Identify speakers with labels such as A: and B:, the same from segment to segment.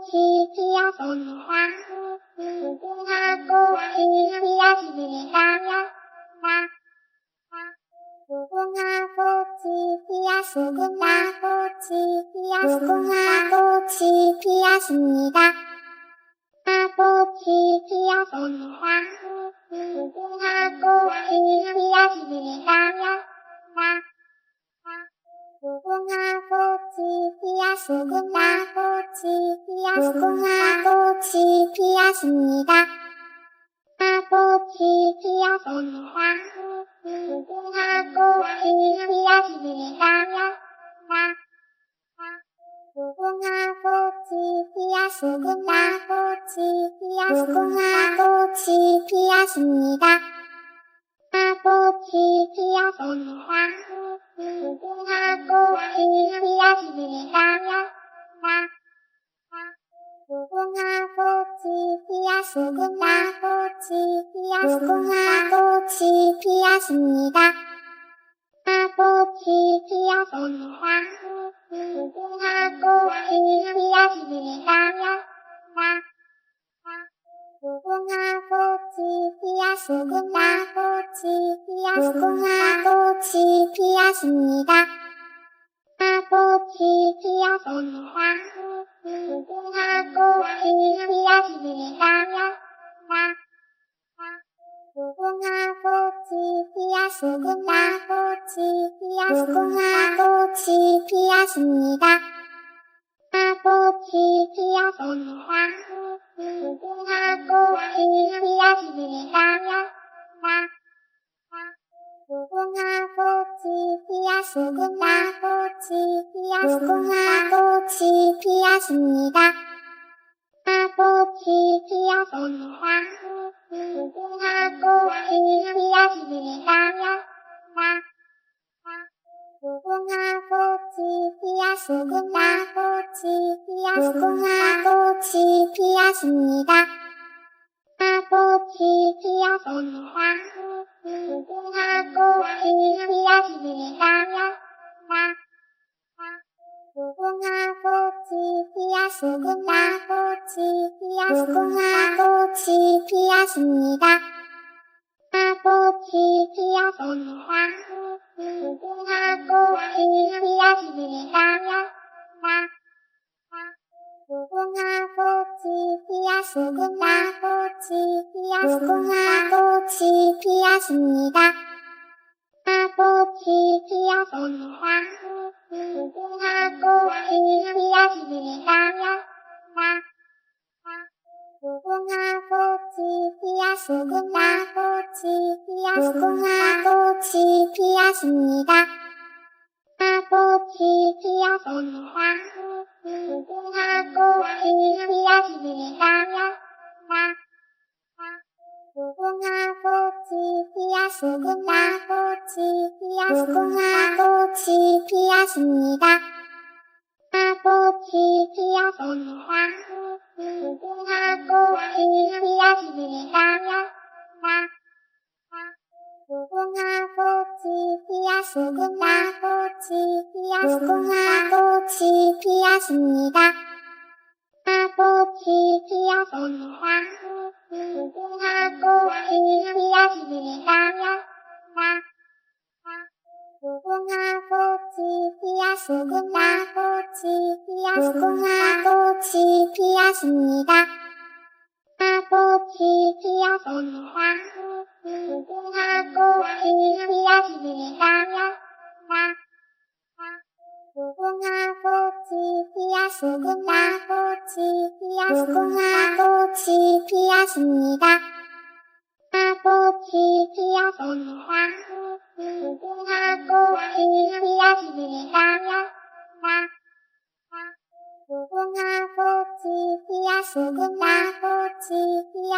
A: 아버지 피었습니다. 무궁화 꽃이 피었습니다. 무궁화 꽃이 피었습니다. 무궁화 꽃이 피었습니다. 아버지 피었습니다. 무궁화 꽃이 피었습니다. 무궁화 꽃이 피었습니다. 무궁화 꽃이 피었습니다. 아버지 피었습니다. 무궁화 꽃이 피었습니다. 무궁화 꽃이 피었습니다. 무궁화 꽃이 피었습니다. 아버지 피었습니다. 무궁화 꽃이 피었습니다. 무궁화 꽃이 피었습니다. 무궁화 꽃이 피었습니다. 아버지 피었습니다. 무궁화 꽃이 피었습니다. 무궁화 꽃이 피었습니다. 무궁화 꽃이 피었습니다. 아버지 피었습니다. 무궁화 꽃이 피었습니다. 무궁화 꽃이 피었습니다. 무궁화 꽃이 피었습니다. 아버지 피었습니다. 무궁화 꽃이 피었습니다. 무궁화 꽃이 피었습니다. 무궁화 꽃이 피었습니다. 아버지 피었습니다. 무궁화 꽃이 피었습니다. 무궁화 꽃이 피었습니다. 무궁화 꽃이 피었습니다. 아버지 피었습니다. 무궁화 꽃이 피었습니다. 무궁화 꽃이 피었습니다. 무궁화 꽃이 피었습니다. 아버지 피었습니다. 무궁화 꽃이 피었습니다. 무궁화 꽃이 피었습니다. 무궁화 꽃이 피었습니다. 아버지 피었습니다. 무궁화 꽃이 피었습니다. 무궁화 꽃이 피었습니다. 무궁화 꽃이 피었습니다. 아버지 피었습니다. 무궁화 꽃이 피었습니다. 무궁화 꽃이 피었습니다. 무궁화 꽃이 피었습니다. 아버지 피었습니다. 무궁화 꽃이 피었습니다. 무궁화 꽃이 피었습니다. 무궁화 꽃이 피었습니다. 아버지 피었습니다. 무궁화 꽃이 피었습니다. 무궁화 꽃이 피었습니다. 무궁화 꽃이 피었습니다. 아버지 피었습니다. 무궁화 꽃이 피었습니다. 무궁화 꽃이 피었습니다. 무궁화 꽃이 피었습니다. 아버지 피었습니다. 무궁화 꽃이 피었습니다. 무궁화 꽃이 피었습니다.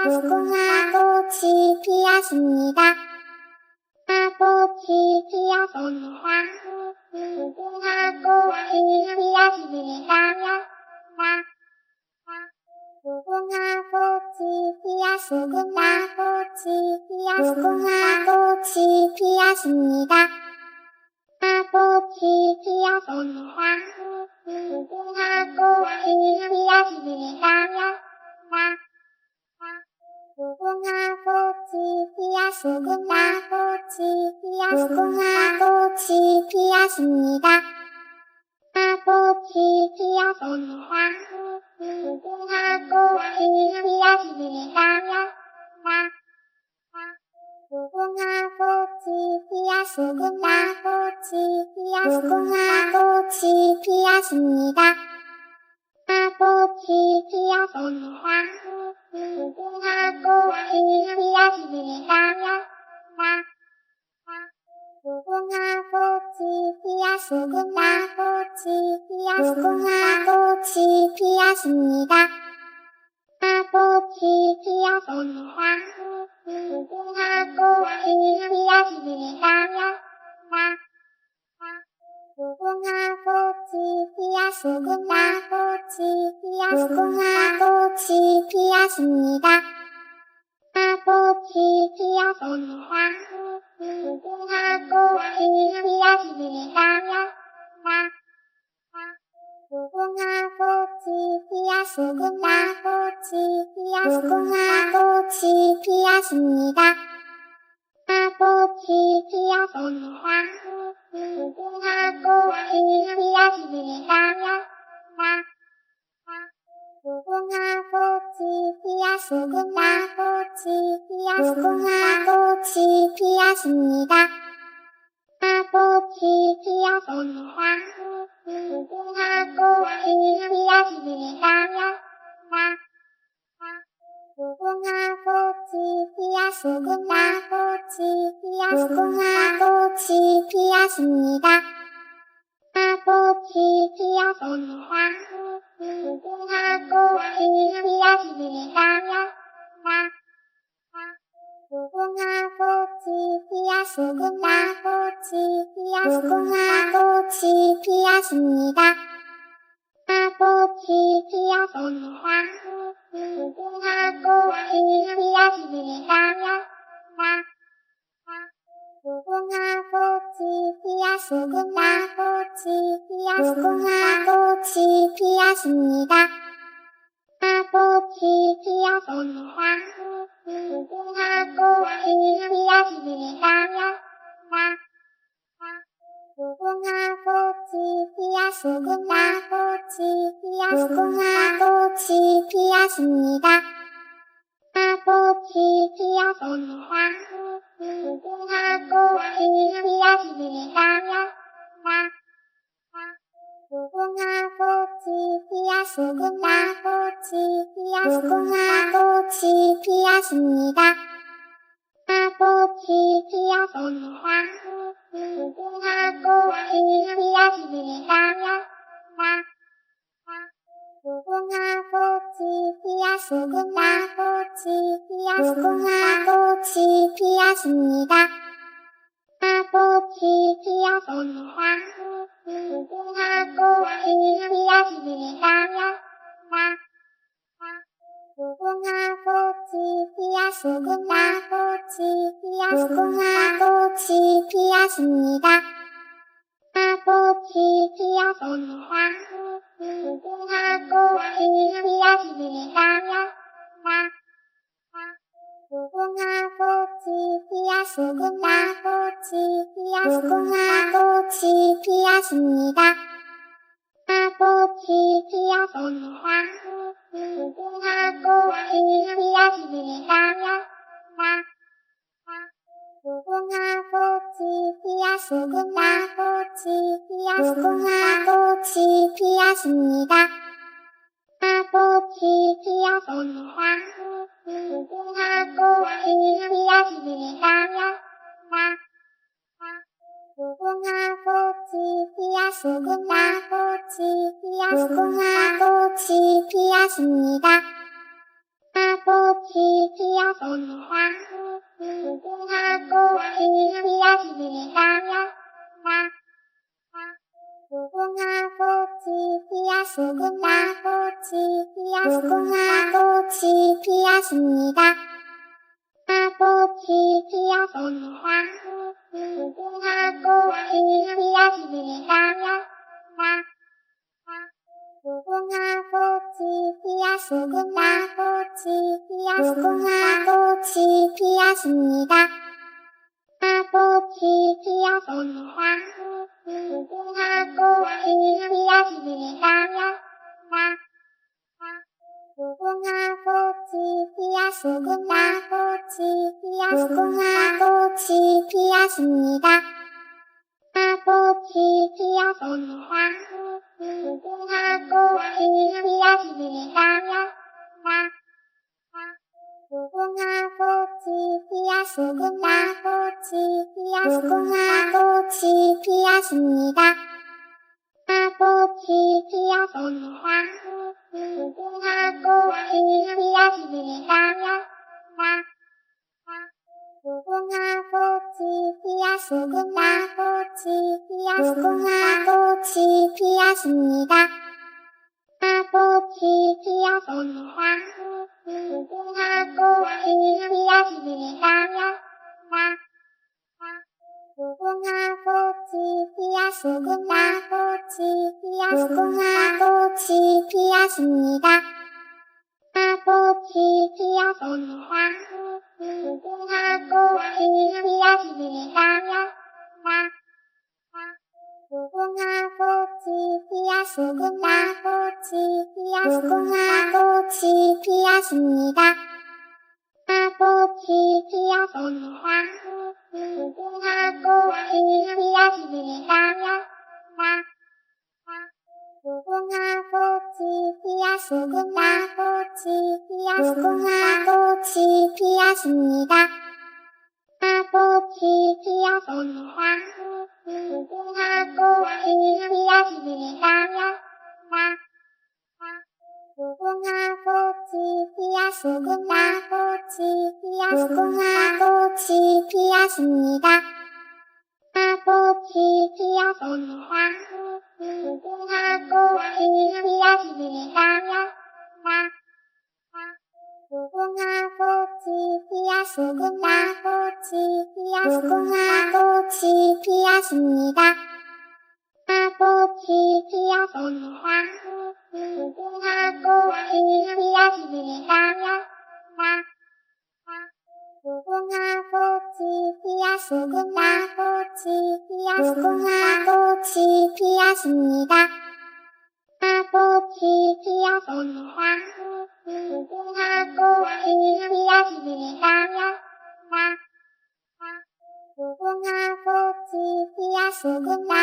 A: 무궁화 꽃이 피었습니다. 아버지 피었습니다. 무궁화 꽃이 피었습니다. 무궁화 꽃이 피었습니다. 무궁화 꽃이 피었습니다. 아버지 피었습니다. 무궁화 꽃이 피었습니다. 피하십니다. 무궁화꽃이 피었습니다. 무궁화꽃이 피었습니다. 꽃이 피었습니다. 무궁화꽃이 피었습니다. 무궁화꽃이 피었습니다. 무궁화꽃이 피었습니다. 꽃이 피었습니다. 무궁화꽃이 피었습니다. 무궁화꽃이 피었습니다. 무궁화꽃이 피었습니다. 꽃이 피었습니다. 무궁화꽃이 피었습니다. 무궁화꽃이 피었습니다. 무궁화꽃이 피었습니다. 꽃이 피었습니다. 무궁화꽃이 피었습니다. 무궁화꽃이 피었습니다. 무궁화꽃이 피었습니다. 꽃이 피었습니다. 무궁화꽃이 피었습니다. 무궁화꽃이 피었습니다. 무궁화꽃이 피었습니다. 꽃이 피었습니다. 무궁화꽃이 피었습니다. 무궁화꽃이 피었습니다. 무궁화꽃이 피었습니다. 꽃이 피었습니다. 무궁화꽃이 피었습니다. 무궁화꽃이 피었습니다. 무궁화꽃이 피었습니다. 꽃이 피었습니다. 무궁화꽃이 피었습니다. 무궁화꽃이 피었습니다. 무궁화꽃이 피었습니다. 꽃이 피었습니다. 무궁화꽃이 피었습니다. 무궁화꽃이 피었습니다. 무궁화꽃이 피었습니다. 꽃이 피었습니다. 무궁화꽃이 피었습니다. 무궁화꽃이 피었습니다. 무궁화꽃이 피었습니다. 꽃이 피었습니다. 무궁화꽃이 피었습니다. 무궁화꽃이 피었습니다. 무궁화꽃이 피었습니다. 꽃이 피었습니다. 무궁화꽃이 피었습니다. 무궁화꽃이 피었습니다. 무궁화꽃이 피었습니다. 꽃이 피었습니다. 무궁화꽃이 피었습니다. 무궁화꽃이 피었습니다. 무궁화꽃이 피었습니다. 꽃이 피었습니다. 무궁화꽃이 피었습니다. 무궁화꽃이 피었습니다. 무궁화꽃이 피었습니다. 꽃이 피었습니다. 무궁화꽃이 피었습니다. 무궁화꽃이 피었습니다. 무궁화꽃이 피었습니다. 꽃이 피었습니다. 무궁화꽃이 피었습니다. 무궁화꽃이 피었습니다. 무궁화꽃이 피었습니다. 꽃이 피었습니다. 무궁화꽃이 피었습니다. 무궁화꽃이 무궁화 꽃이 피었습니다. 꽃이 피었습니다. 무궁화 꽃이 피었습니다. 무궁화 꽃이 피었습니다. 무궁화 꽃이 피었습니다. 꽃이 피었습니다. 무궁화 꽃이 피었습니다. 무궁화 꽃이 피었습니다. 무궁화 꽃이 피었습니다. 꽃이 피었습니다. 무궁화 꽃이 피었습니다. 무궁화 꽃이 피었습니다. 무궁화 꽃이 피었습니다. 꽃이 피었습니다. 무궁화 꽃이 피었습니다. 무궁화 꽃이 피었습니다. 무궁화 꽃이 피었습니다. 꽃이 피었습니다. 무궁화 꽃이 피었습니다. 무궁화 꽃이 피었습니다. 무궁화 꽃이 피었습니다. 꽃이 피었습니다. 무궁화 꽃이 피었습니다. 무궁화 꽃이 피었습니다. 무궁화 꽃이 피었습니다. 꽃이 피었습니다. 무궁화 꽃이 피었습니다. 무궁화 꽃이 피었습니다. 무궁화 꽃이 피었습니다. 꽃이 피었습니다. 무궁화 꽃이 피었습니다. 무궁화 꽃이 피었습니다. 무궁화 꽃이 피었습니다. 꽃이 피었습니다. 무궁화 꽃이 피었습니다. 무궁화 꽃이 피었습니다. 무궁화 꽃이 피었습니다. 꽃이 피었습니다. 무궁화 꽃이 피었습니다. 무궁화 꽃이 피었습니다. 무궁화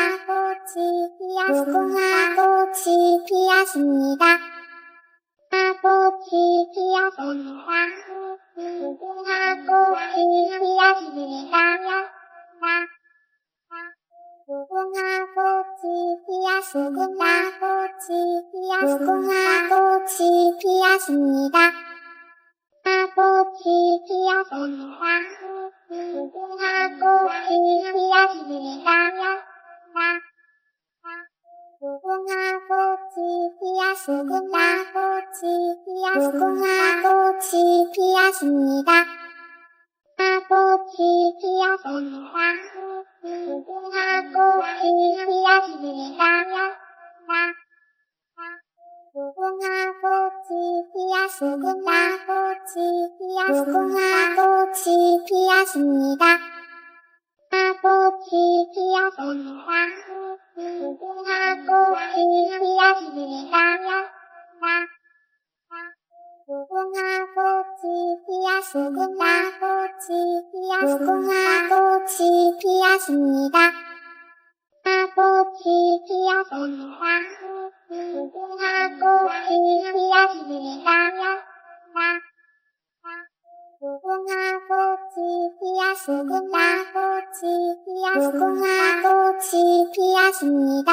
A: 꽃이 피었습니다. 꽃이 피었습니다. 무궁화 꽃이 피었습니다. 무궁화 꽃이 피었습니다. 무궁화 꽃이 피었습니다. 꽃이 피었습니다. 무궁화 꽃이 피었습니다. 무궁화 꽃이 피었습니다. 무궁화 꽃이 피었습니다. 꽃이 피었습니다. 무궁화 꽃이 피었습니다. 무궁화 꽃이 피었습니다. 무궁화 꽃이 피었습니다. 꽃이 피었습니다. 무궁화 꽃이 피었습니다. 무궁화 꽃이 피었습니다. 무궁화 꽃이 피었습니다. 꽃이 피었습니다. 무궁화 꽃이 피었습니다. 무궁화 꽃이 피었습니다. 무궁화 꽃이 피었습니다.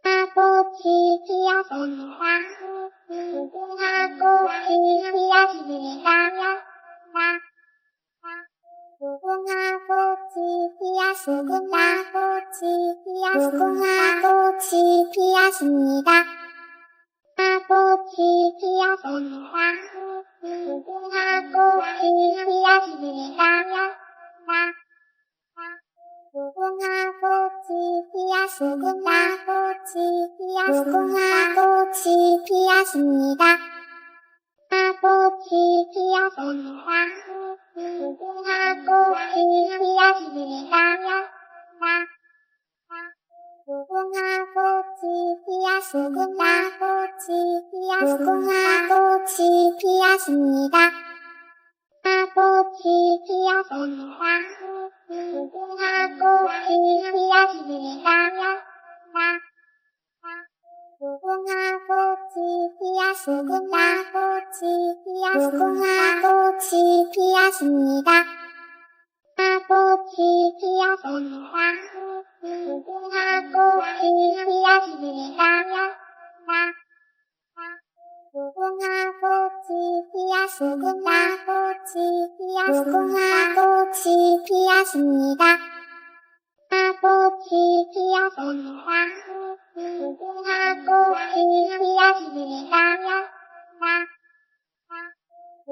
A: 꽃이 피었습니다. 무궁화 꽃이 피었습니다. 무궁화 꽃이 피었습니다. 무궁화 꽃이 피었습니다. 꽃이 피었습니다. 무궁화 꽃이 피었습니다. 무궁화 꽃이 피었습니다. 무궁화 꽃이 피었습니다. 꽃이 피었습니다. 무궁화 꽃이 피었습니다. 무궁화 꽃이 피었습니다. 무궁화 꽃이 피었습니다. 꽃이 피었습니다. 무궁화 꽃이 피었습니다. 무궁화 꽃이 피었습니다. 무궁화 꽃이 피었습니다. 꽃이 피었습니다. 무궁화 꽃이 피었습니다. 무궁화 꽃이 피었습니다. 무궁화 꽃이 피었습니다. 꽃이 피었습니다. 무궁화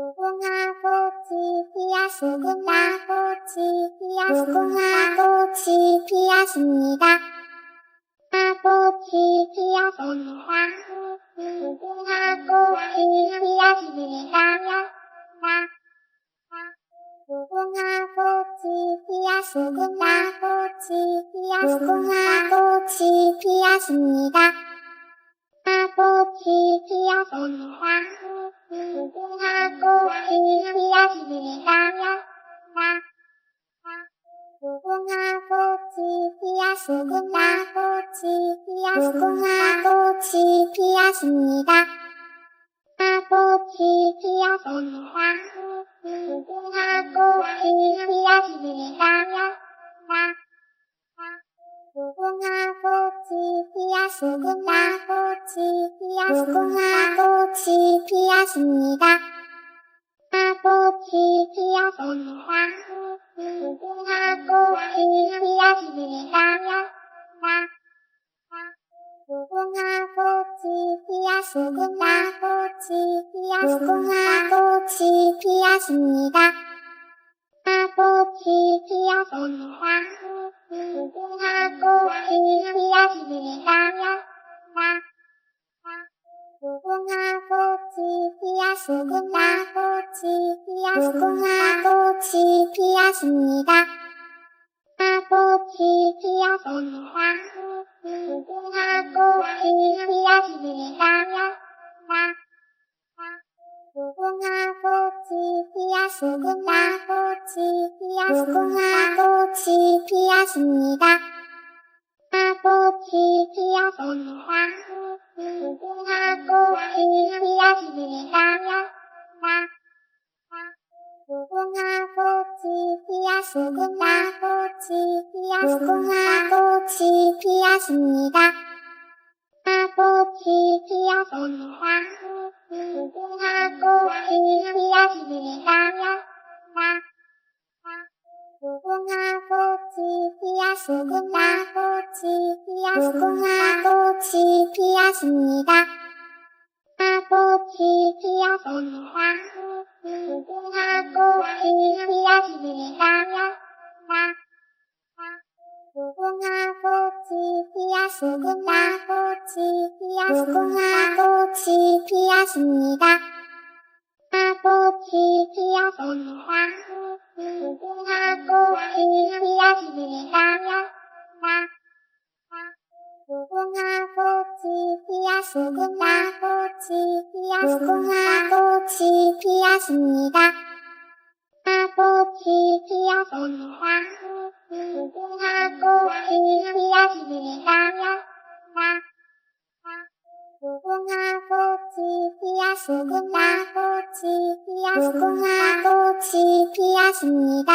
A: 꽃이 피었습니다. 무궁화 꽃이 피었습니다. 무궁화 꽃이 피었습니다. 꽃이 피었습니다. 무궁화 꽃이 피었습니다. 무궁화 꽃이 피었습니다. 무궁화 꽃이 피었습니다. 꽃이 피었습니다. 무궁화 꽃이 피었습니다. 무궁화 꽃이 피었습니다. 무궁화 꽃이 피었습니다. 꽃이 피었습니다. 무궁화 꽃이 피었습니다. 무궁화 꽃이 피었습니다. 무궁화 꽃이 피었습니다. 꽃이 피었습니다. 무궁화 꽃이 피었습니다. 무궁화 꽃이 피었습니다. 무궁화 꽃이 피었습니다. 꽃이 피었습니다. 무궁화 꽃이 피었습니다. 무궁화 꽃이 피었습니다. 무궁화 꽃이 피었습니다. 꽃이 피었습니다. 무궁화 꽃이 피었습니다. 무궁화 꽃이 피었습니다. 무궁화 꽃이 피었습니다. 꽃이 피었습니다. 무궁화 꽃이 피었습니다. 무궁화 꽃이 피었습니다. 무궁화 꽃이 피었습니다. 꽃이 피었습니다. 무궁화 꽃이 피었습니다. 무궁화 꽃이 피었습니다. 무궁화 꽃이 피었습니다. 꽃이 피었습니다. 무궁화 꽃이 피었습니다. 무궁화 꽃이 피었습니다. 무궁화 꽃이 피었습니다. 꽃이 피었습니다. 무궁화 꽃이 피었습니다. 무궁화 꽃이 피었습니다. 무궁화 꽃이 피었습니다. 꽃이 피었습니다. 무궁화 꽃이 피었습니다. 무궁화 꽃이 피었습니다. 무궁화 꽃이 피었습니다.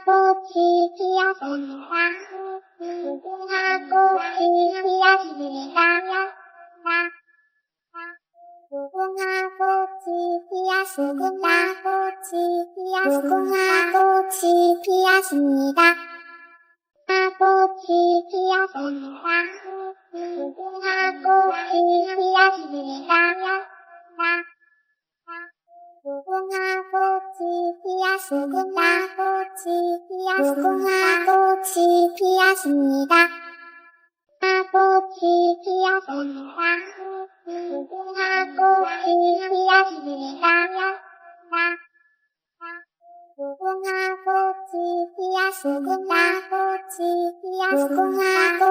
A: 꽃이 피었습니다. 무궁화 꽃이 피었습니다. 무궁화 꽃이 피었습니다. 무궁화 꽃이 피었습니다. 꽃이 피었습니다. 무궁화 꽃이 피었습니다. 무궁화 꽃이 피었습니다. 무궁화 꽃이 피었습니다. 꽃이 피었습니다. 무궁화 꽃이 피었습니다. 피하십니다. 무궁화 꽃이 피었습니다. 무궁화 꽃이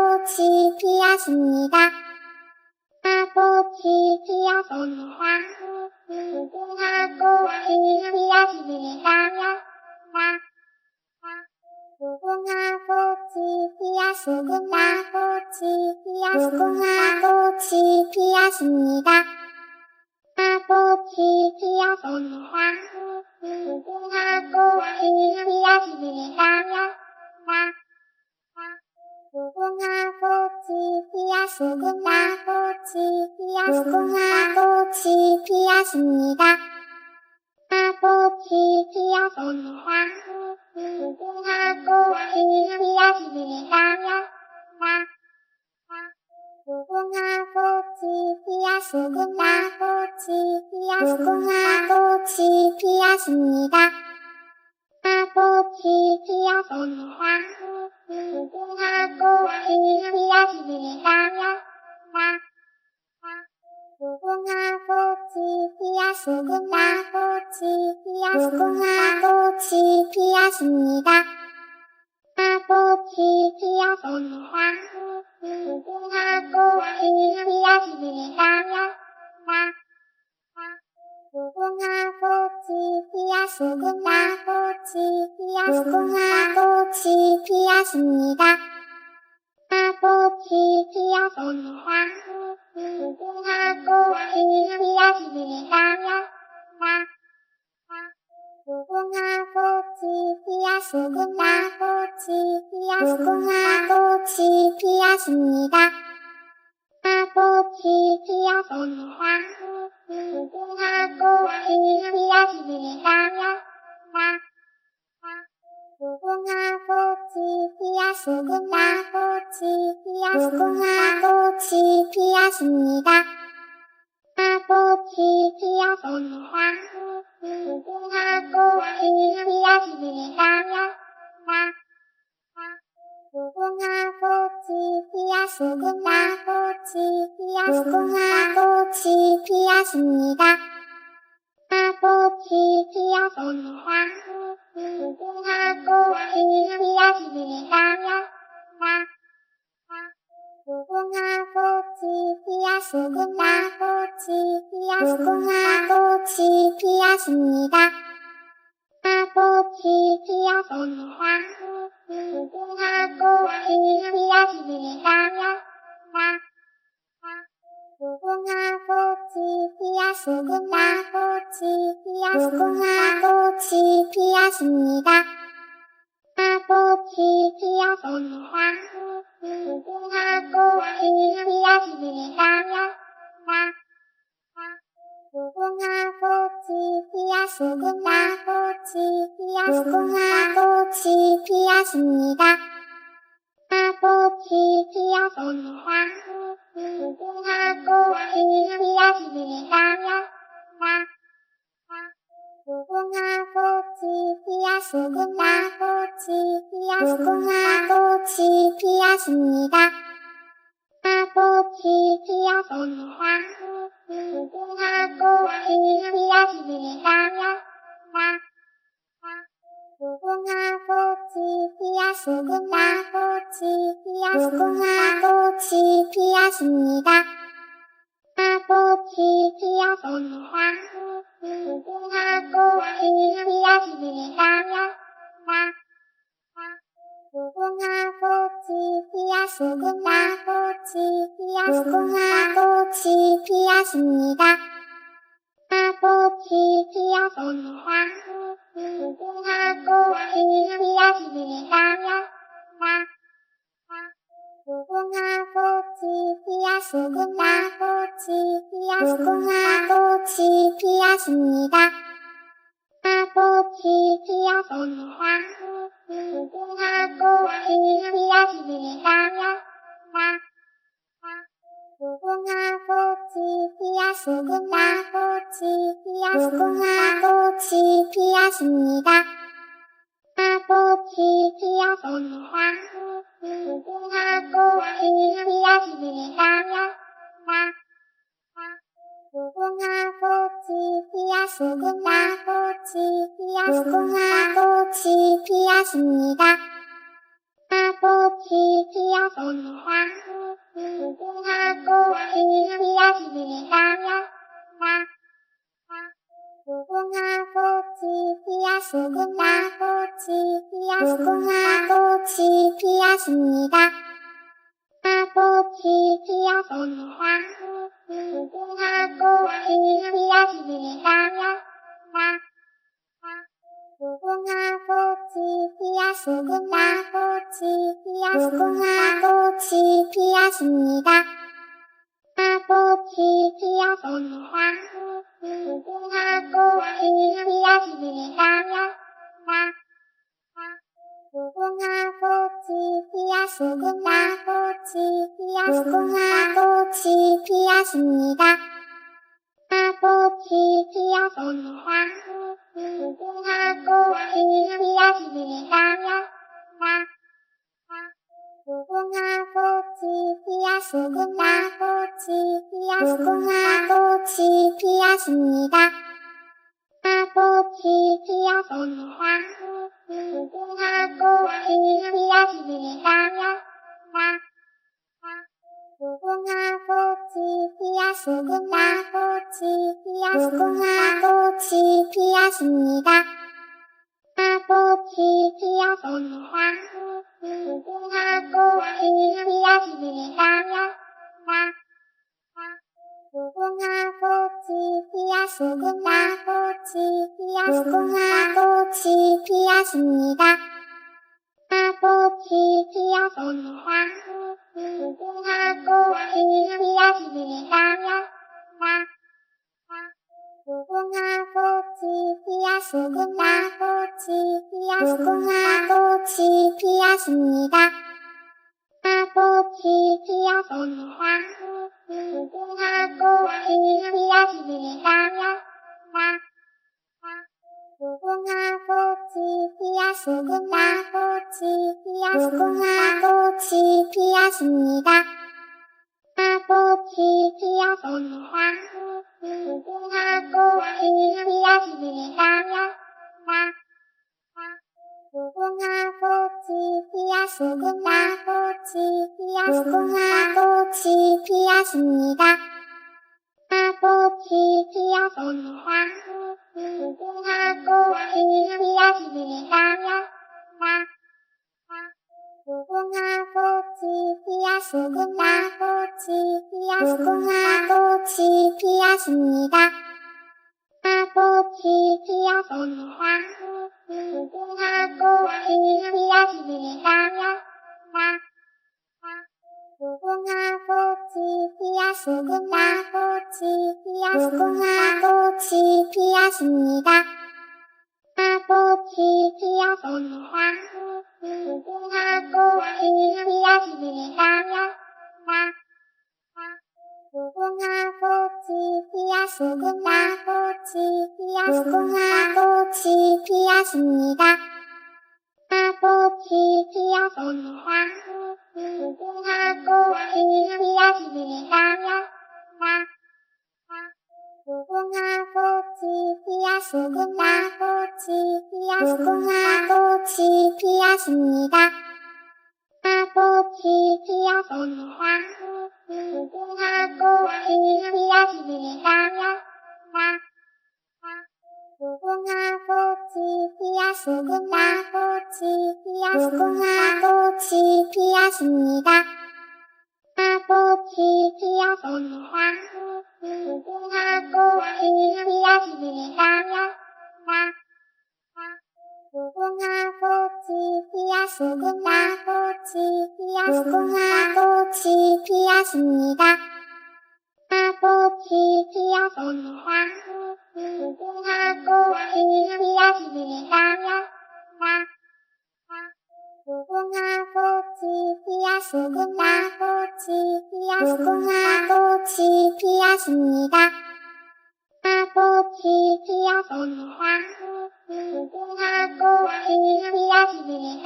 A: 피었습니다. 꽃이 피었습니다. 무궁화 꽃이 피었습니다. 무궁화 꽃이 피었습니다. 무궁화 꽃이 피었습니다. 꽃이 피었습니다. 무궁화 꽃이 피었습니다. 무궁화 꽃이 피었습니다. 무궁화 꽃이 피었습니다. 꽃이 피었습니다. 무궁화 꽃이 피었습니다. 무궁화 꽃이 피었습니다. 무궁화 꽃이 피었습니다. 꽃이 피었습니다. 무궁화 꽃이 피었습니다. 무궁화 꽃이 피었습니다. 무궁화 꽃이 피었습니다. 꽃이 피었습니다. 무궁화 꽃이 피었습니다. 무궁화 꽃이 피었습니다. 무궁화 꽃이 피었습니다. 꽃이 피었습니다. 무궁화 꽃이 피었습니다. 무궁화 꽃이 피었습니다. 무궁화 꽃이 피었습니다. 꽃이 피었습니다. 무궁화 꽃이 피었습니다. 무궁화 꽃이 피었습니다. 무궁화 꽃이 피었습니다. 꽃이 피었습니다. 무궁화 꽃이 피었습니다. 무궁화 꽃이 피었습니다. 무궁화 꽃이 피었습니다. 꽃이 피었습니다. 무궁화 꽃이 피었습니다. 무궁화 꽃이 피었습니다. 무궁화 꽃이 피었습니다. 꽃이 피었습니다. 무궁화 꽃이 피었습니다. 무궁화 꽃이 피었습니다. 무궁화 꽃이 피었습니다. 꽃이 피었습니다. 무궁화 꽃이 피었습니다. 무궁화 꽃이 피었습니다. 무궁화 꽃이 피었습니다. 꽃이 피었습니다. 무궁화 꽃이 피었습니다. 무궁화 꽃이 피었습니다. 무궁화 꽃이 피었습니다. 꽃이 피었습니다. 무궁화 꽃이 피었습니다. 무궁화 꽃이 피었습니다. 무궁화 꽃이 피었습니다. 꽃이 피었습니다. 무궁화 꽃이 피었습니다. 무궁화 꽃이 피었습니다. 무궁화 꽃이 피었습니다. 꽃이 피었습니다. 무궁화 꽃이 피었습니다. 무궁화 꽃이 피었습니다. 무궁화 꽃이 피었습니다. 꽃이 피었습니다. 무궁화 꽃이 피었습니다. 무궁화 꽃이 피었습니다. 무궁화 꽃이 피었습니다. 꽃이 피었습니다. 무궁화 꽃이 피었습니다. 무궁화 무궁화꽃이 피었습니다. 꽃이 피었습니다. 꽃이 피었습니다. 꽃이 피었습니다. 무궁화꽃이 피었습니다. 무궁화꽃이 피었습니다. 꽃이 피었습니다. 꽃이 피었습니다. 꽃이 피었습니다. 무궁화꽃이 피었습니다. 무궁화꽃이 피었습니다. 꽃이 피었습니다. 꽃이 피었습니다. 꽃이 피었습니다. 무궁화꽃이 피었습니다. 무궁화꽃이 피었습니다. 꽃이 피었습니다. 꽃이 피었습니다. 꽃이 피었습니다. 무궁화꽃이 피었습니다. 무궁화꽃이 피었습니다. 꽃이 피었습니다. 꽃이 피었습니다. 꽃이 피었습니다. 무궁화꽃이 피었습니다. 무궁화꽃이 피었습니다. 꽃이 피었습니다. 꽃이 피었습니다. 꽃이 피었습니다. 무궁화꽃이 피었습니다. 무궁화꽃이 피었습니다. 꽃이 피었습니다. 꽃이 피었습니다. 꽃이 피었습니다. 무궁화꽃이 피었습니다. 무궁화꽃이 피었습니다. 꽃이 피었습니다. 꽃이 피었습니다. 꽃이 피었습니다. 무궁화꽃이 피었습니다. 무궁화꽃이 피었습니다. 꽃이 피었습니다. 꽃이 피었습니다. 꽃이 피었습니다. 무궁화꽃이 피었습니다. 무궁화꽃이 피었습니다. 꽃이 피었습니다. 꽃이 피었습니다. 꽃이 피었습니다. 무궁화꽃이 피었습니다. 무궁화꽃이 피었습니다. 꽃이 피었습니다. 꽃이 피었습니다. 꽃이 피었습니다. 무궁화꽃이 피었습니다. 무궁화꽃이 피었습니다. 꽃이 피었습니다. 꽃이 피었습니다. 꽃이 피었습니다. 무궁화꽃이 피었습니다. 무궁화꽃이 피었습니다. 꽃이 피었습니다. 꽃이 피었습니다. 꽃이 피었습니다. 무궁화꽃이 피었습니다. 무궁화꽃이 피었습니다. 꽃이 피었습니다. 꽃이 피었습니다. 꽃이 피었습니다. 무궁화꽃이 피었습니다. 무궁화꽃이 피었습니다. 꽃이 피었습니다. 꽃이 피었습니다. 꽃이 피었습니다. 무궁화꽃이 피었습니다. 무궁화꽃이 피었습니다. 꽃이 피었습니다. 꽃이 피었습니다. 꽃이 피었습니다. 무궁화꽃이 피었습니다. 무궁화꽃이 피었습니다. 꽃이 피었습니다. 꽃이 피었습니다. 꽃이 피었습니다. 무궁화꽃이 피었습니다.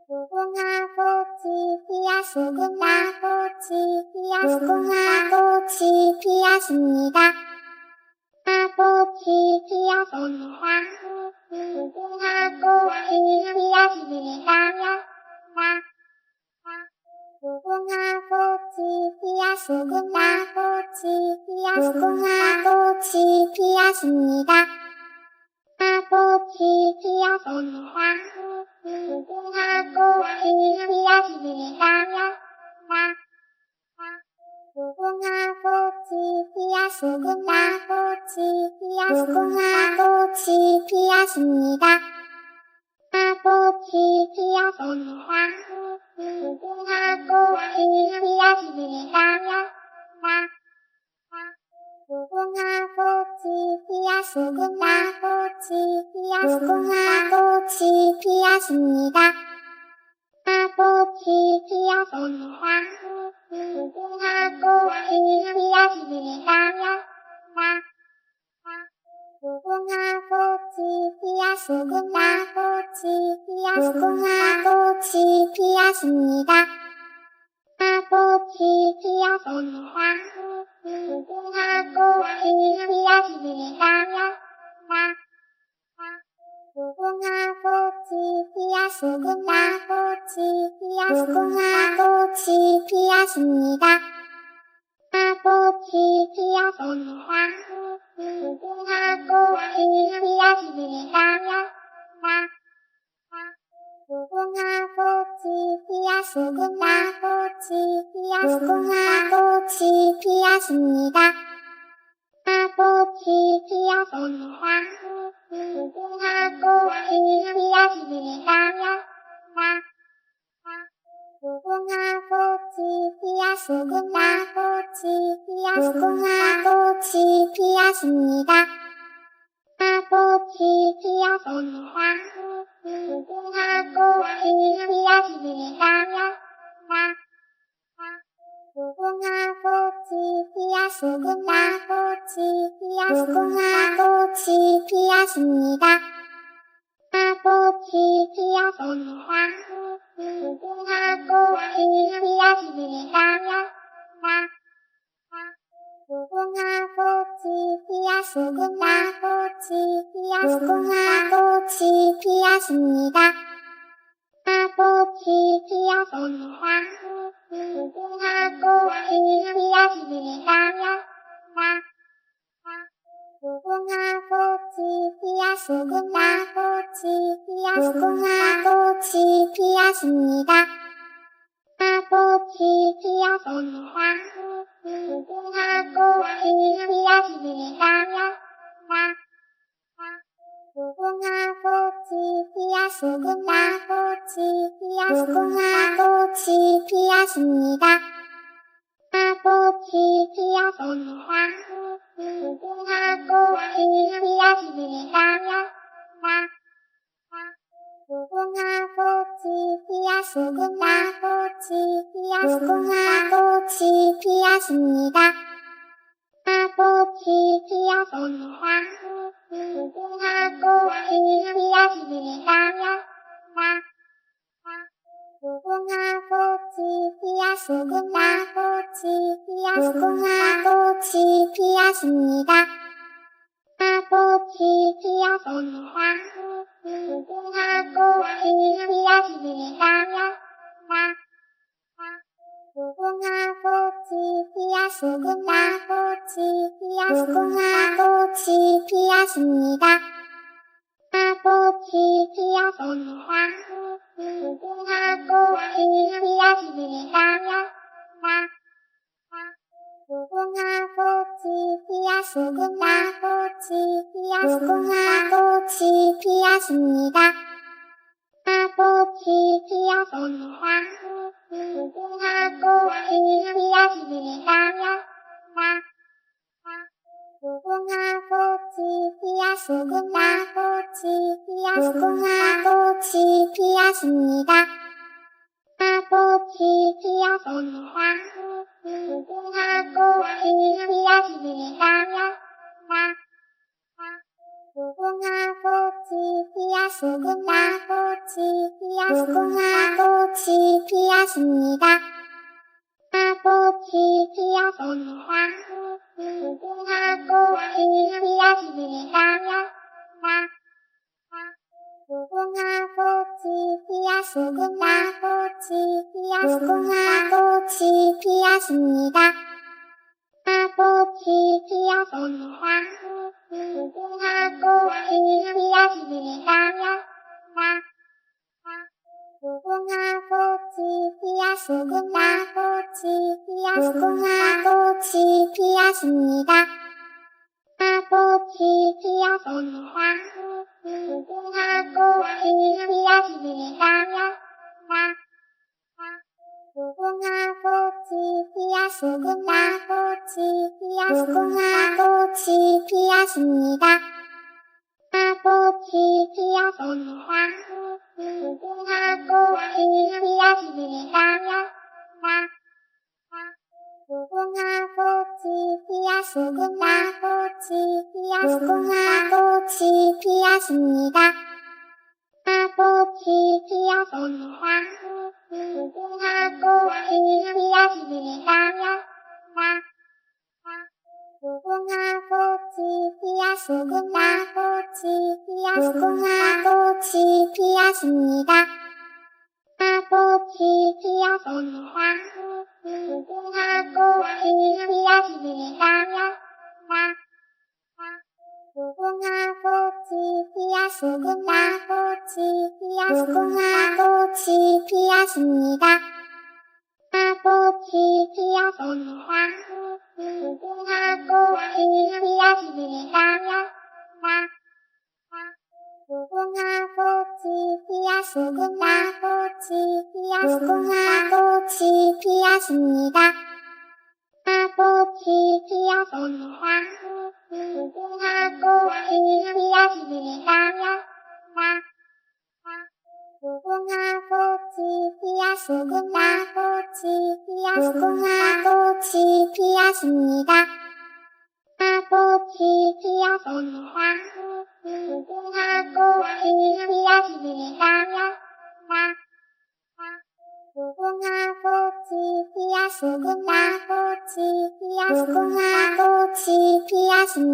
A: 무궁화꽃이 피었습니다. 꽃이 피었습니다. 꽃이 피하십니다. 아버지 피하십니다. 무궁아꽃이 피하십니다. 무궁아꽃이 피하십니다. 무궁아꽃이 피하십니다. 아버지 피하십니다. 무궁아꽃이 피하십니다. 무궁아꽃이 피하십니다. 무궁아꽃이 피하십니다. 아버지 피하십니다. 무궁아꽃이 피하십니다. 무궁아꽃이 피하십니다. 무궁아꽃이 피하십니다. 아버지 피하십니다. 무궁아꽃이 피하십니다. 무궁아꽃이 피하십니다. 무궁아꽃이 피하십니다. 아버지 피하십니다. 무궁아꽃이 피하십니다. 무궁아꽃이 피하십니다. 무궁아꽃이 피하십니다. 아버지 피하십니다. 무궁아꽃이 피하십니다. 무궁아꽃이 피하십니다. 무궁아꽃이 피하십니다. 아버지 피하십니다. 무궁아꽃이 피하십니다. 무궁아꽃이 피하십니다. 무궁아꽃이 피하십니다. 아버지 피하십니다. 무궁아꽃이 피하십니다. 무궁아꽃이 피하십니다. 무궁아꽃이 피하십니다. 아버지 피하십니다. 무궁아꽃이 피하십니다. 무궁아꽃이 피하십니다. 무궁아꽃이 피하십니다. 아버지 피하십니다. 무궁아꽃이 피하십니다. 무궁아꽃이 피하십니다. 무궁아꽃이 피하십니다. 아버지 피하십니다. 무궁아꽃이 피하십니다. 무궁아꽃이 피하십니다. 무궁아꽃이 피하십니다. 아버지 피하십니다. 무궁아꽃이 피하십니다. 무궁아꽃이 피하십니다. 무궁아꽃이 피하십니다. 아버지 피하십니다. 무궁아꽃이 피하십니다. 무궁아꽃이 피하십니다. 무궁아꽃이 피하십니다. 아버지 피하십니다. 무궁아꽃이 피하십니다. 무궁아꽃이 피하십니다. 무궁아꽃이 피하십니다. 아버지 피하십니다. 무궁아꽃이 피하십니다. 무궁아꽃이 피하십니다. 무궁아꽃이 피하십니다. 아버지 피하십니다. 무궁아꽃이 피하십니다. 무궁아꽃이 피하십니다. 무궁아꽃이 피하십니다. 아버지 피하십니다. 무궁아꽃이 피하십니다. 무궁아꽃이 피하십니다. 무궁아꽃이 피하십니다. 아버지 피하십니다. 무궁화꽃이 피었습니다. 무궁화꽃이 피었습니다. 무궁화꽃이 피었습니다. 꽃이 피었습니다. 무궁화꽃이 피었습니다. 무궁화꽃이 피었습니다. 무궁화꽃이 피었습니다. 꽃이 피었습니다. 무궁화꽃이 피었습니다. 무궁화꽃이 피었습니다. 무궁화꽃이 피었습니다. 꽃이 피었습니다. 무궁화꽃이 피었습니다. 무궁화꽃이 피었습니다. 무궁화꽃이 피었습니다. 꽃이 피었습니다. 무궁화꽃이 피었습니다. 무궁화꽃이 피었습니다. 무궁화꽃이 피었습니다. 꽃이 피었습니다. 무궁화꽃이 피었습니다. 무궁화꽃이 피었습니다. 무궁화꽃이 피었습니다. 꽃이 피었습니다. 무궁화꽃이 피었습니다. 무궁화꽃이 피었습니다. 무궁화꽃이 피었습니다. 꽃이 피었습니다. 무궁화꽃이 피었습니다. 무궁화꽃이 피었습니다. 무궁화꽃이 피었습니다. 꽃이 피었습니다. 무궁화꽃이 피었습니다. 무궁화꽃이 피었습니다. 무궁화꽃이 피었습니다. 꽃이 피었습니다. 무궁화꽃이 피었습니다.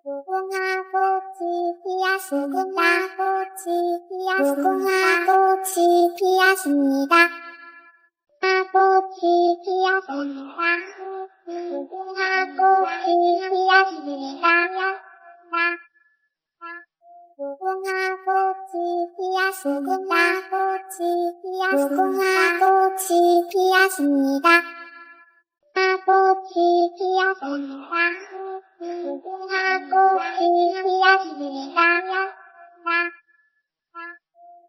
A: 무궁화꽃이 피었습니다. 무궁화꽃이 피었습니다. 꽃이 피었습니다. 무궁화꽃이 피었습니다. 무궁화꽃이 피었습니다. 무궁화꽃이 피었습니다. 꽃이 피었습니다. 무궁화꽃이 피었습니다.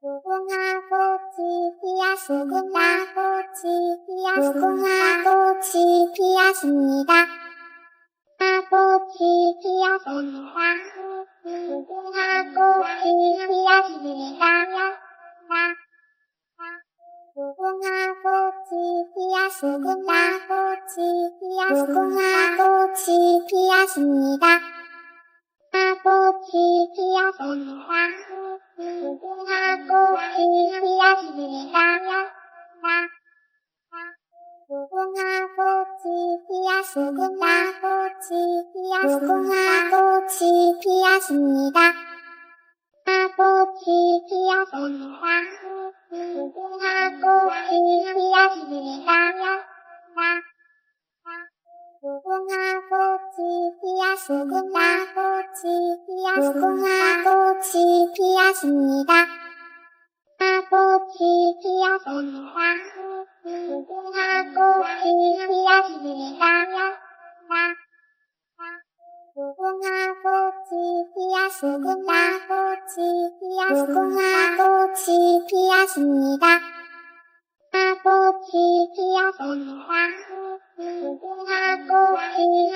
A: 무궁화꽃이 피었습니다. 무궁화꽃이 피었습니다. 꽃이 피었습니다. 무궁화꽃이 피었습니다. 무궁화꽃이 피었습니다. 무궁화꽃이 피었습니다. 꽃이 피었습니다. 무궁화꽃이 피었습니다. 무궁화꽃이 피었습니다. 무궁화꽃이 피었습니다. 꽃이 피었습니다. 무궁화꽃이 피었습니다. 무궁화꽃이 피었습니다. 무궁화꽃이 피었습니다. 꽃이 피었습니다. 무궁화꽃이 피었습니다. 무궁화꽃이 피었습니다. 무궁화꽃이 피었습니다. 꽃이 피었습니다. 무궁화꽃이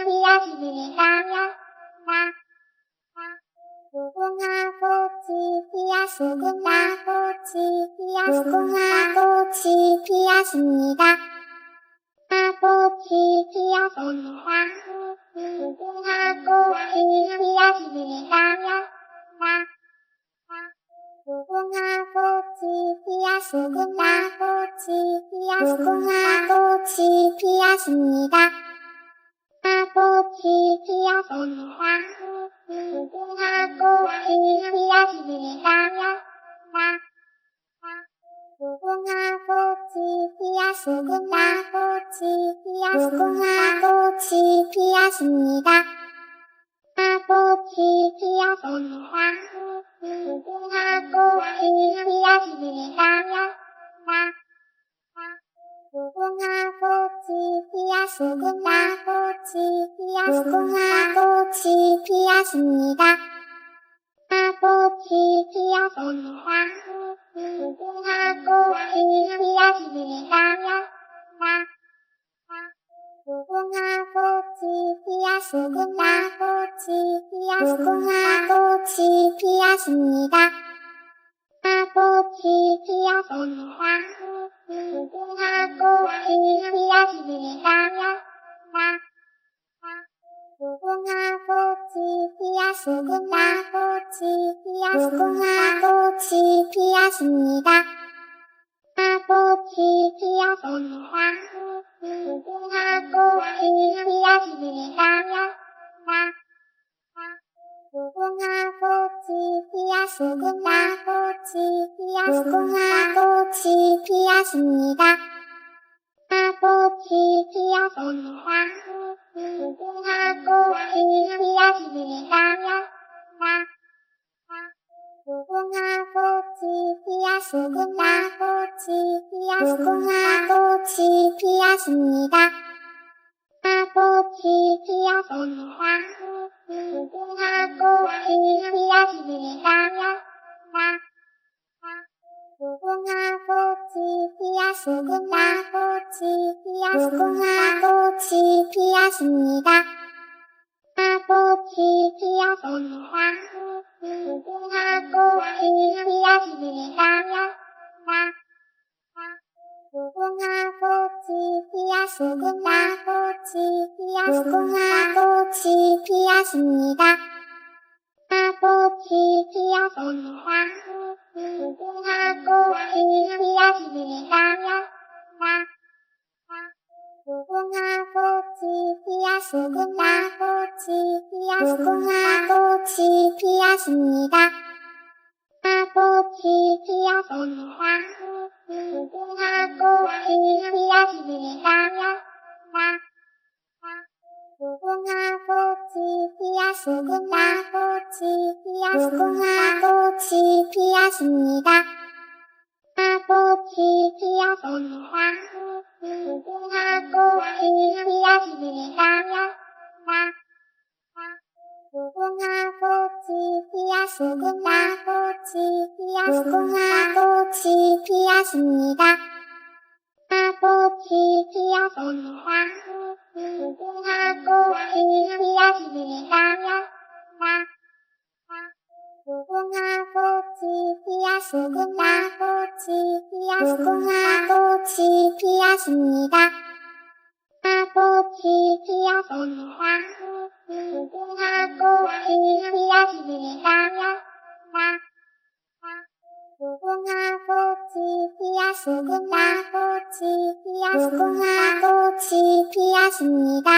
A: 피었습니다. 무궁화꽃이 피었습니다. 무궁화꽃이 피었습니다. 꽃이 피었습니다. 무궁화꽃이 피었습니다. 무궁화꽃이 피었습니다. 꽃이 피었습니다. 무궁화꽃이 피었습니다. 무궁화꽃이 피었습니다. 무궁화꽃이 피었습니다. 꽃이 피었습니다. 무궁화꽃이 피었습니다. 무궁화꽃이 피었습니다. 무궁화꽃이 피었습니다. 꽃이 피었습니다. 무궁화꽃이 피었습니다. 무궁화꽃이 피었습니다. 무궁화꽃이 피었습니다. 꽃이 피었습니다. 무궁화꽃이 피었습니다. 무궁화꽃이 피었습니다. 무궁화꽃이 피었습니다. 꽃이 피었습니다. 무궁화꽃이 피었습니다. 무궁화꽃이 피었습니다. 무궁화꽃이 피었습니다. 꽃이 피었습니다. 무궁화꽃이 피었습니다. 무궁화꽃이 피었습니다. 무궁화꽃이 피었습니다. 꽃이 피었습니다. 무궁화꽃이 피었습니다. 무궁화꽃이 피었습니다. 무궁화꽃이 피었습니다. 꽃이 피었습니다. 무궁화꽃이 피었습니다. 무궁화꽃이 피었습니다. 무궁화꽃이 피었습니다. 꽃이 피었습니다. 무궁화꽃이 피었습니다. 무궁화꽃이 피었습니다. 무궁화꽃이 피었습니다. 꽃이 피었습니다. 무궁화꽃이 피었습니다. 무궁화꽃이 피었습니다. 무궁화꽃이 피었습니다. 꽃이 피었습니다. 무궁화꽃이 피었습니다. 무궁화꽃이 피었습니다. 무궁화꽃이 피었습니다. 꽃이 피었습니다. 무궁화꽃이 피었습니다. 무궁화꽃이 피었습니다. 무궁화꽃이 피었습니다. 꽃이 피었습니다. 무궁화꽃이 피었습니다. 무궁화꽃이 피었습니다. 무궁화꽃이 피었습니다. 꽃이 피었습니다.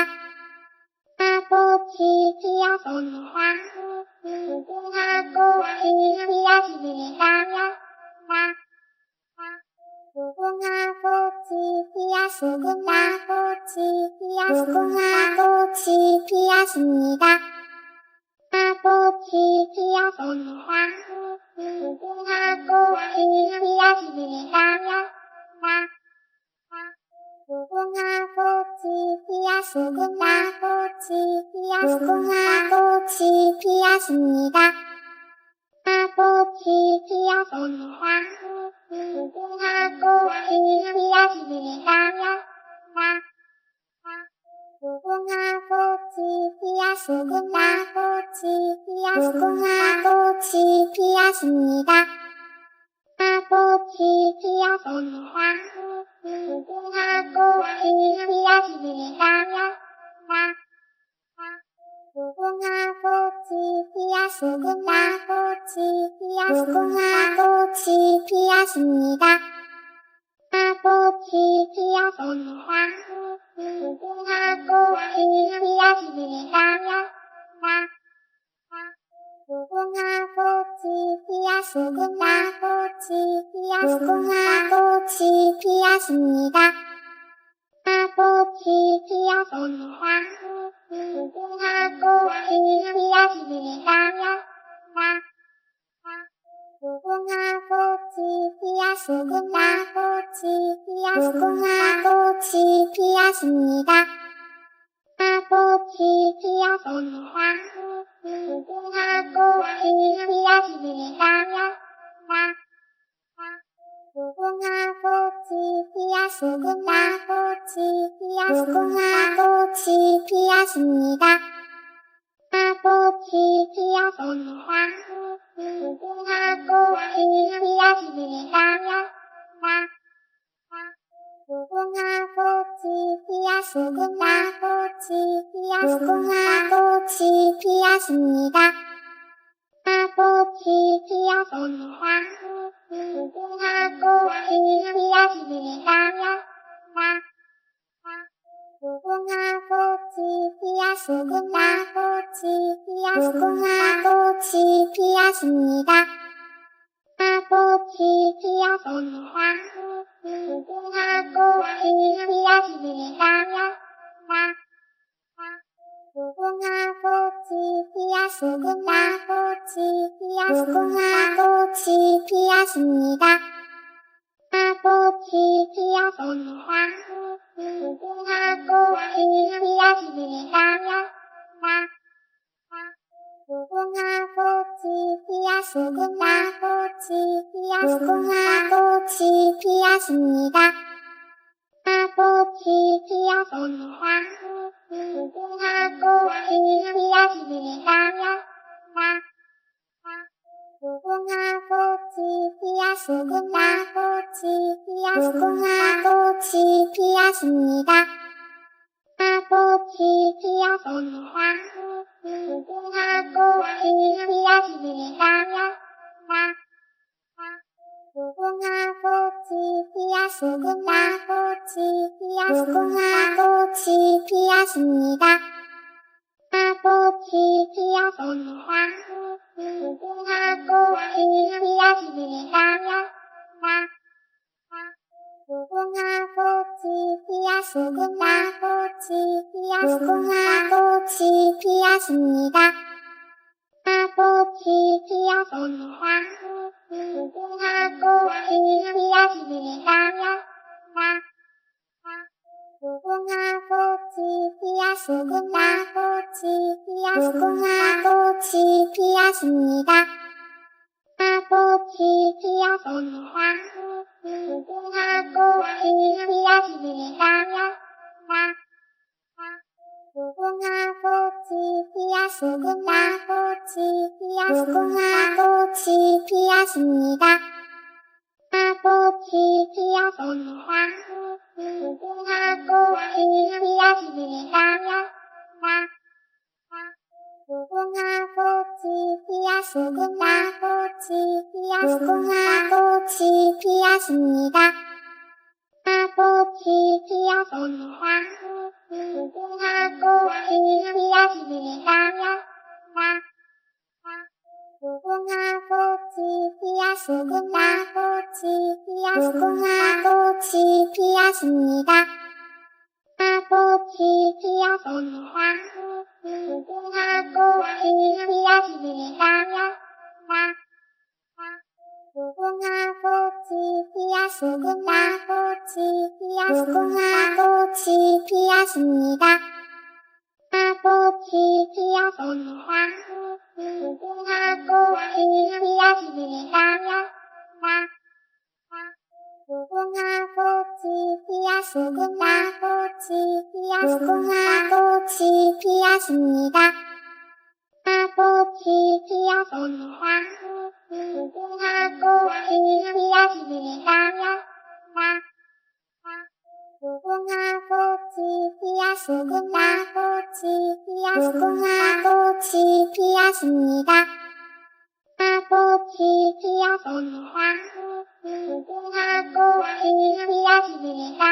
A: 무궁화꽃이 피었습니다. 무궁화꽃이 피었습니다. 무궁화꽃이 피었습니다. 꽃이 피었습니다. 무궁화꽃이 피었습니다. 무궁화꽃이 피었습니다. 무궁화꽃이 피었습니다. 꽃이 피었습니다. 무궁화꽃이 피었습니다. 무궁화꽃이 피었습니다. 무궁화꽃이 피었습니다. 꽃이 피었습니다. 무궁화꽃이 피었습니다. 무궁화꽃이 피었습니다. 무궁화꽃이 피었습니다. 피하십니다. 무궁화 꽃이 피었습니다. 무궁화 꽃이 피었습니다. 무궁화 꽃이 피었습니다. 꽃이 피었습니다. 무궁화 꽃이 피었습니다. 무궁화 꽃이 피었습니다. 무궁화 꽃이 피었습니다. 꽃이 피었습니다. 무궁화 꽃이 피었습니다. 무궁화 꽃이 피었습니다. 무궁화 꽃이 피었습니다. 꽃이 피었습니다. 무궁화 꽃이 피었습니다. 무궁화 꽃이 피었습니다. 무궁화 꽃이 피었습니다. 꽃이 피었습니다. 무궁화 꽃이 피었습니다. 무궁화 꽃이 피었습니다. 무궁화 꽃이 피었습니다. 꽃이 피었습니다. 무궁화 꽃이 피었습니다. 무궁화 꽃이 피었습니다. 무궁화 꽃이 피었습니다. 꽃이 피었습니다. 무궁화 꽃이 피었습니다. 무궁화 꽃이 피었습니다. 무궁화 꽃이 피었습니다. 꽃이 피었습니다. 무궁화 꽃이 피었습니다. 무궁화 꽃이 피었습니다. 무궁화 꽃이 피었습니다. 꽃이 피었습니다. 무궁화 꽃이 피었습니다. 무궁화 꽃이 피었습니다. 무궁화 꽃이 피었습니다. 꽃이 피었습니다. 무궁화 꽃이 피었습니다. 무궁화 꽃이 피었습니다. 무궁화 꽃이 피었습니다. 꽃이 피었습니다. 무궁화 꽃이 피었습니다. 무궁화 꽃이 피었습니다. 무궁화 꽃이 피었습니다. 꽃이 피었습니다. 무궁화 꽃이 피었습니다. 무궁화 꽃이 피었습니다. 무궁화 꽃이 피었습니다. 꽃이 피었습니다. 무궁화 꽃이 피었습니다. 무궁화 꽃이 피었습니다. 무궁화 꽃이 피었습니다. 꽃이 피었습니다. 무궁화 꽃이 피었습니다. 무궁화 꽃이 피었습니다. 무궁화 꽃이 피었습니다. 꽃이 피었습니다. 무궁화 꽃이 피었습니다. 무궁화 꽃이 피었습니다. 무궁화 꽃이 피었습니다. 꽃이 피었습니다. 무궁화 꽃이 피었습니다. 무궁화 꽃이 피었습니다. 무궁화 꽃이 피었습니다. 꽃이 피었습니다. 무궁화 꽃이 피었습니다. 무궁화 꽃이 피었습니다. 무궁화 꽃이 피었습니다. 꽃이 피었습니다. 무궁화 꽃이 피었습니다.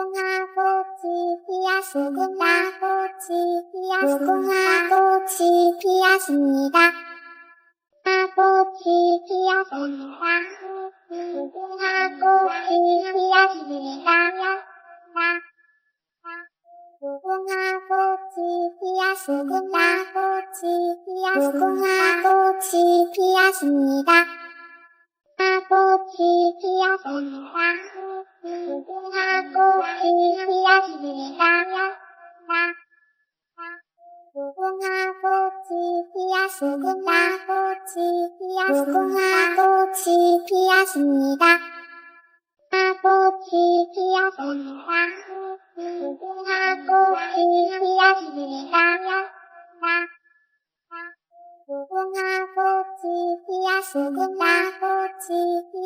A: 꽃이 피었습니다. 무궁화 꽃이 피었습니다. 꽃이 피었습니다. 무궁화 꽃이 피었습니다. 무궁화 꽃이 피었습니다. 무궁화 꽃이 피었습니다. 꽃이 피었습니다. 무궁화 꽃이 피었습니다. 무궁화 꽃이 피었습니다. 무궁화 꽃이 피었습니다. 꽃이 피었습니다.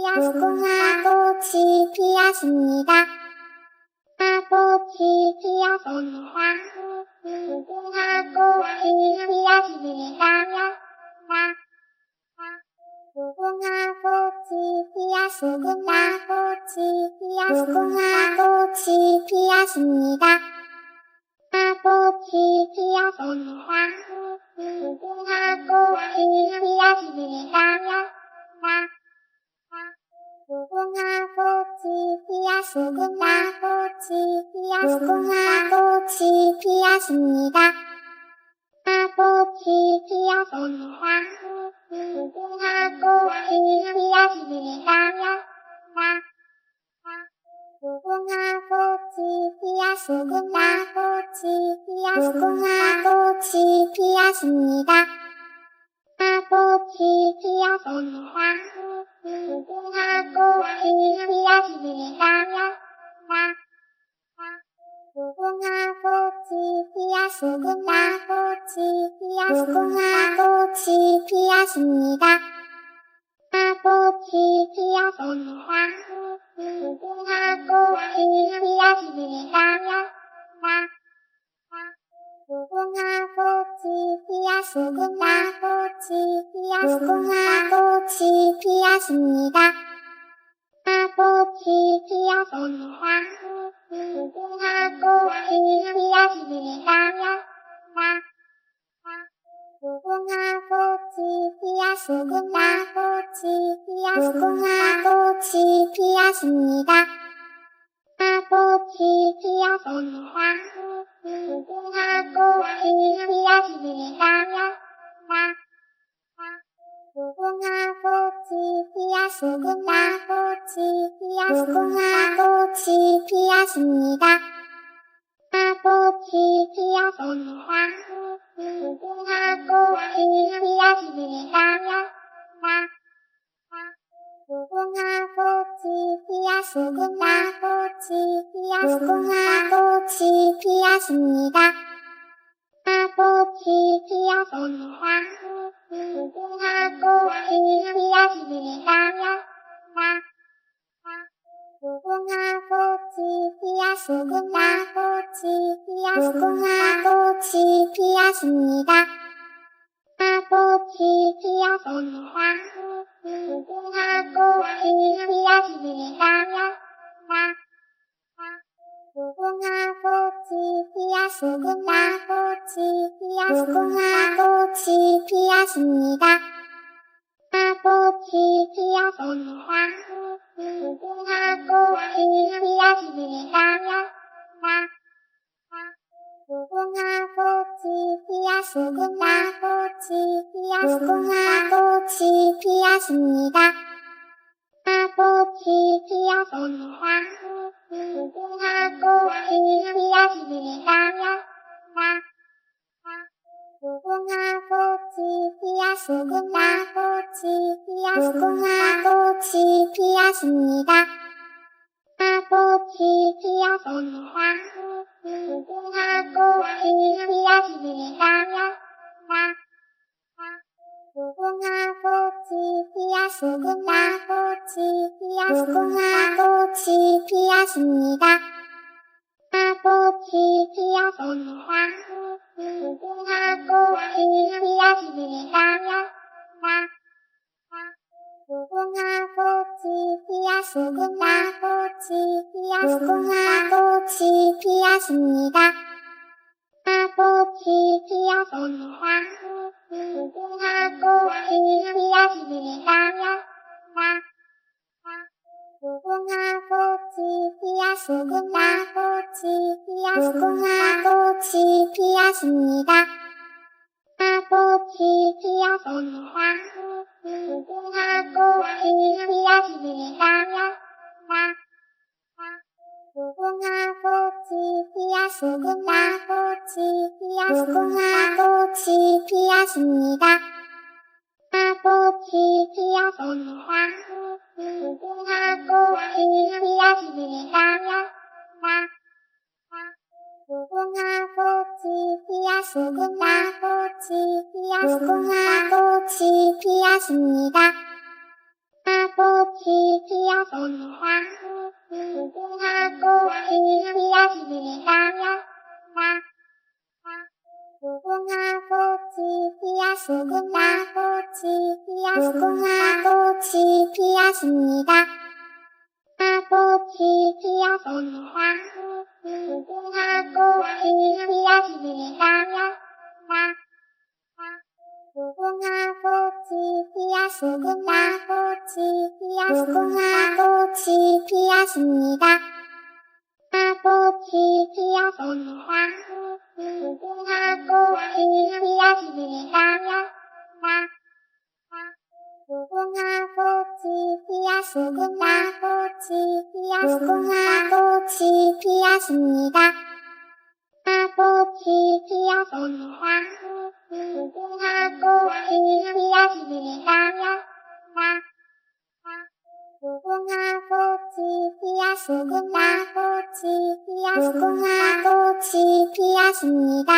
A: 무궁화 꽃이 피었습니다. 무궁화 꽃이 피었습니다. 무궁화 꽃이 피었습니다. 꽃이 피었습니다. 무궁화 꽃이 피었습니다. 무궁화 꽃이 피었습니다. 무궁화 꽃이 피었습니다. 꽃이 피었습니다. 무궁화 꽃이 피었습니다. 무궁화 꽃이 피었습니다. 무궁화 꽃이 피었습니다. 꽃이 피었습니다. 무궁화 꽃이 피었습니다. 무궁화 꽃이 피었습니다. 무궁화 꽃이 피었습니다. 꽃이 피었습니다. 무궁화 꽃이 피었습니다. 무궁화 꽃이 피었습니다. 무궁화 꽃이 피었습니다. 꽃이 피었습니다. 무궁화 꽃이 피었습니다. 무궁화 꽃이 피었습니다. 무궁화 꽃이 피었습니다. 꽃이 피었습니다. 무궁화 꽃이 피었습니다. 무궁화 꽃이 피었습니다. 무궁화 꽃이 피었습니다. 꽃이 피었습니다. 무궁화 꽃이 피었습니다. 무궁화 꽃이 피었습니다. 무궁화 꽃이 피었습니다. 꽃이 피었습니다. 무궁화 꽃이 피었습니다. 무궁화 꽃이 피었습니다. 무궁화 꽃이 피었습니다. 꽃이 피었습니다. 무궁화 꽃이 피었습니다. 무궁화 꽃이 피었습니다. 무궁화 꽃이 피었습니다. 꽃이 피었습니다. 무궁화 꽃이 피었습니다. 무궁화 꽃이 피었습니다. 무궁화 꽃이 피었습니다. 꽃이 피었습니다. 무궁화 꽃이 피었습니다. 무궁화 꽃이 피었습니다. 무궁화 꽃이 피었습니다. 꽃이 피었습니다. 무궁화 꽃이 피었습니다. 무궁화 꽃이 피었습니다. 무궁화 꽃이 피었습니다. 꽃이 피었습니다. 무궁화 꽃이 피었습니다. 무궁화 꽃이 피었습니다. 무궁화 꽃이 피었습니다. 꽃이 피었습니다. 무궁화 꽃이 피었습니다. 무궁화 무궁화 꽃이 피었습니다. 꽃이 피었습니다. 꽃이 피었습니다. 꽃이 피었습니다. 무궁화 꽃이 피었습니다. 무궁화 꽃이 피었습니다. 꽃이 피었습니다. 꽃이 피었습니다. 꽃이 피었습니다. 무궁화 꽃이 피었습니다. 무궁화 꽃이 피었습니다. 꽃이 피었습니다. 꽃이 피었습니다. 꽃이 피었습니다. 무궁화 꽃이 피었습니다. 무궁화 꽃이 피었습니다. 꽃이 피었습니다. 꽃이 피었습니다. 꽃이 피었습니다. 무궁화 꽃이 피었습니다. 무궁화 꽃이 피었습니다. 꽃이 피었습니다. 꽃이 피었습니다. 꽃이 피었습니다. 무궁화 꽃이 피었습니다. 무궁화 꽃이 피었습니다. 꽃이 피었습니다. 꽃이 피었습니다. 꽃이 피었습니다. 무궁화 꽃이 피었습니다. 무궁화 꽃이 피었습니다. 꽃이 피었습니다. 꽃이 피었습니다. 꽃이 피었습니다. 무궁화 꽃이 피었습니다. 무궁화 꽃이 피었습니다. 꽃이 피었습니다. 꽃이 피었습니다.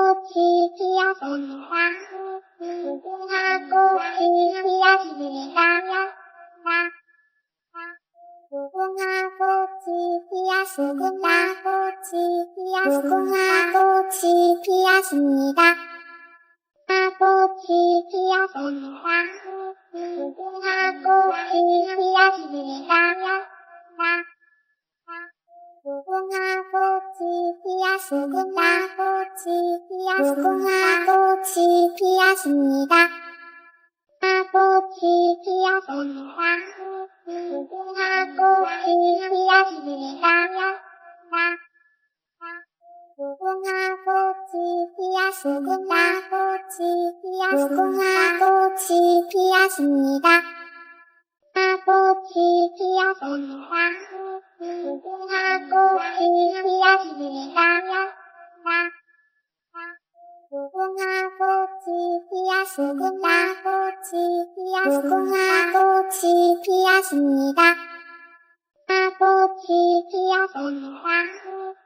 A: 꽃이 피었습니다. 무궁화 꽃이 피었습니다. 무궁화 꽃이 피었습니다. 꽃이 피었습니다. 꽃이 피었습니다. 꽃이 피었습니다. 무궁화 꽃이 피었습니다. 무궁화 꽃이 피었습니다. 꽃이 피었습니다. 꽃이 피었습니다. 꽃이 피었습니다. 무궁화 꽃이 피었습니다. 무궁화 꽃이 피었습니다. 꽃이 피었습니다. 꽃이 피었습니다. 꽃이 피었습니다. 무궁화 꽃이 피었습니다. 무궁화 꽃이 피었습니다. 꽃이 피었습니다. 꽃이 피었습니다. 꽃이 피었습니다.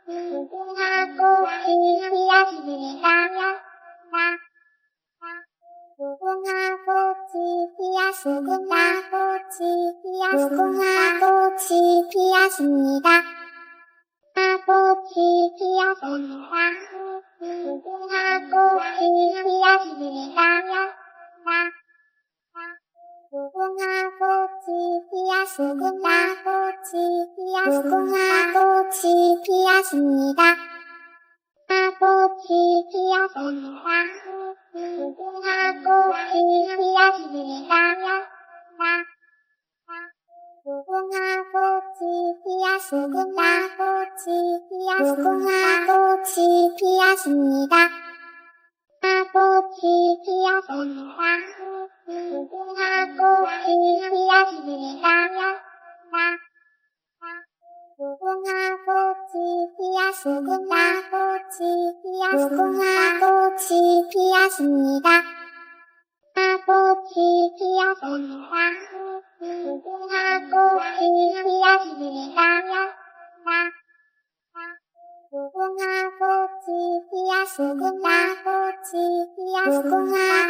A: 무궁화 꽃이 피었습니다. 무궁화 꽃이 피었습니다. 꽃이 피었습니다. 꽃이 피었습니다. 꽃이 피었습니다. 무궁화 꽃이 피었습니다. 무궁화 꽃이 피었습니다. 꽃이 피었습니다. 꽃이 피었습니다. 꽃이 피었습니다. 무궁화 꽃이 피었습니다. 무궁화 꽃이 피었습니다. 꽃이 피었습니다. 꽃이 피었습니다. 꽃이 피었습니다. 무궁화 꽃이 피었습니다. 무궁화 꽃이 피었습니다. 꽃이 피었습니다. 꽃이 피었습니다. 꽃이 피었습니다. 무궁화 꽃이 피었습니다. 무궁화 꽃이 피었습니다. 꽃이 피었습니다.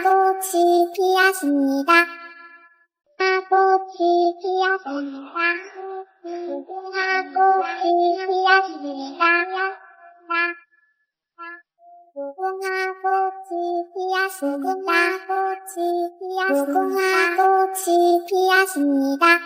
A: 꽃이 피었습니다. 꽃이 피었습니다. 무궁화 꽃이 피었습니다. 무궁화 꽃이 피었습니다. 꽃이 피었습니다. 꽃이 피었습니다.